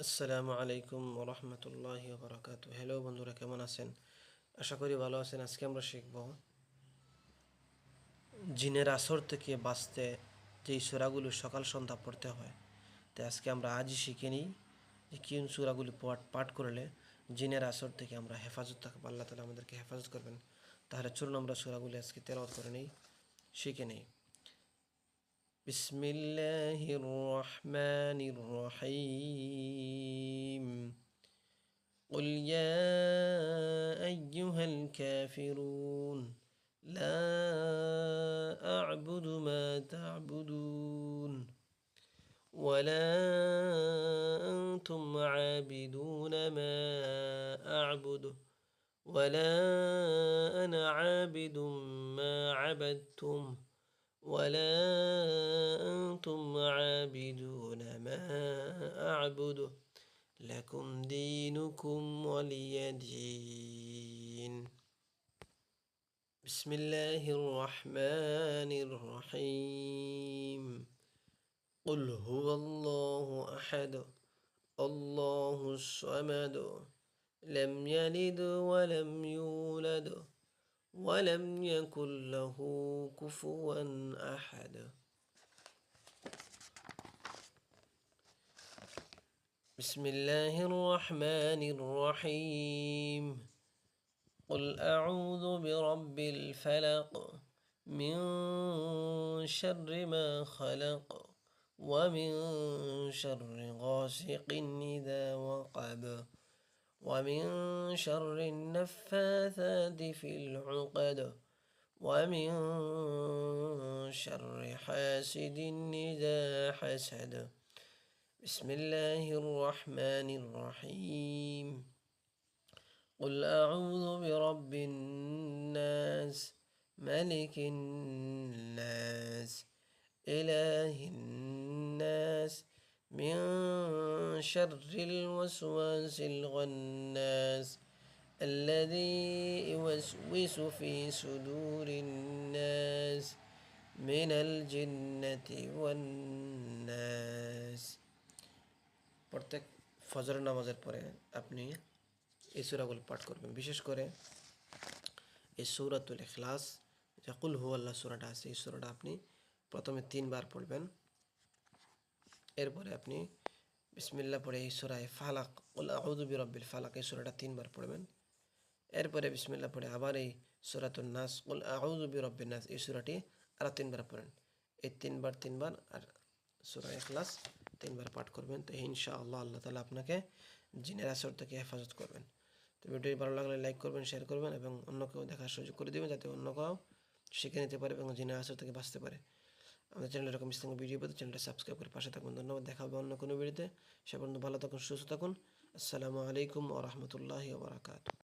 আসসালামু আলাইকুম ওরহমতুল্লাহি ওবরাকাতু। হ্যালো বন্ধুরা, কেমন আছেন? আশা করি ভালো আছেন। আজকে আমরা শিখব জিনের আসর থেকে বাঁচতে যেই সূরাগুলো সকাল সন্ধ্যা পড়তে হয়। তাই আজকে আমরা আজই শিখে নিই যে কোন সূরাগুলি পাঠ করলে জিনের আসর থেকে আমরা হেফাজত থাকবো, আল্লাহ তাআলা আমাদেরকে হেফাজত করবেন। তাহলে চলুন আমরা সূরাগুলি আজকে তেলাওয়াত করে নিই, শিখে নিই। বিসমিল্লাহির রহমানির রহিম। قل يا أيها الكافرون لا أعبد ما تعبدون ولا أنتم عابدون ما أعبد ولا أنا عابد ما عبدتم ولا أنتم عابدون ما أعبد لكم دينكم ولي دين. بسم الله الرحمن الرحيم. قل هو الله أحد الله الصمد لم يلد ولم يولد ولم يكن له كفوا أحد. بسم الله الرحمن الرحيم. قل أعوذ برب الفلق من شر ما خلق ومن شر غاسق إذا وقب ومن شر النفاثات في العقد ومن شر حاسد إذا حسد. بسم الله الرحمن الرحيم. قل أعوذ برب الناس ملك الناس إله الناس من شر الوسواس الخناس الذي يوسوس في صدور الناس من الجنة والناس. প্রত্যেক ফজর নামাজের পরে আপনি এই সূরাগুলো পাঠ করবেন। বিশেষ করে এই সূরাতুল ইখলাস, যে কুল হুয়াল্লাহ সূরাটা আছে, এই সূরাটা আপনি প্রথমে 3 বার পড়বেন। এরপরে আপনি বিসমিল্লাহ পড়ে এই সূরায়ে ফালাক, কুল আউযু বিরাব্বিল ফালাক, এই সূরাটা 3 বার পড়বেন। এরপরে বিসমিল্লাহ পড়ে আবার এই সূরাতুন নাস, কুল আউযু বিরাব্বিন নাস, এই সূরাটি আরও 3 বার পড়েন। এই 3 বার আর সূরা ইখলাস 3 বার পাঠ করবেন। তো ইনশাআল্লাহ আল্লাহ তাআলা আপনাকে জিনের আসর থেকে হেফাজত করবেন। তো ভিডিওটি ভালো লাগলে লাইক করবেন, শেয়ার করবেন এবং অন্যকেও দেখার সুযোগ করে দেবেন, যাতে অন্য কেউ শিখে নিতে পারে এবং জিনের আসর থেকে বাঁচতে পারে। আমাদের চ্যানেলে এরকম ইসলামিক ভিডিও পেতে চ্যানেলটা সাবস্ক্রাইব করে পাশে থাকুন। ধন্যবাদ। দেখা হবে অন্য কোনো ভিডিওতে। সে পর্যন্ত ভালো থাকুন, সুস্থ থাকুন। আসসালামু আলাইকুম ওয়া রাহমাতুল্লাহি ওয়া বারাকাতুহু।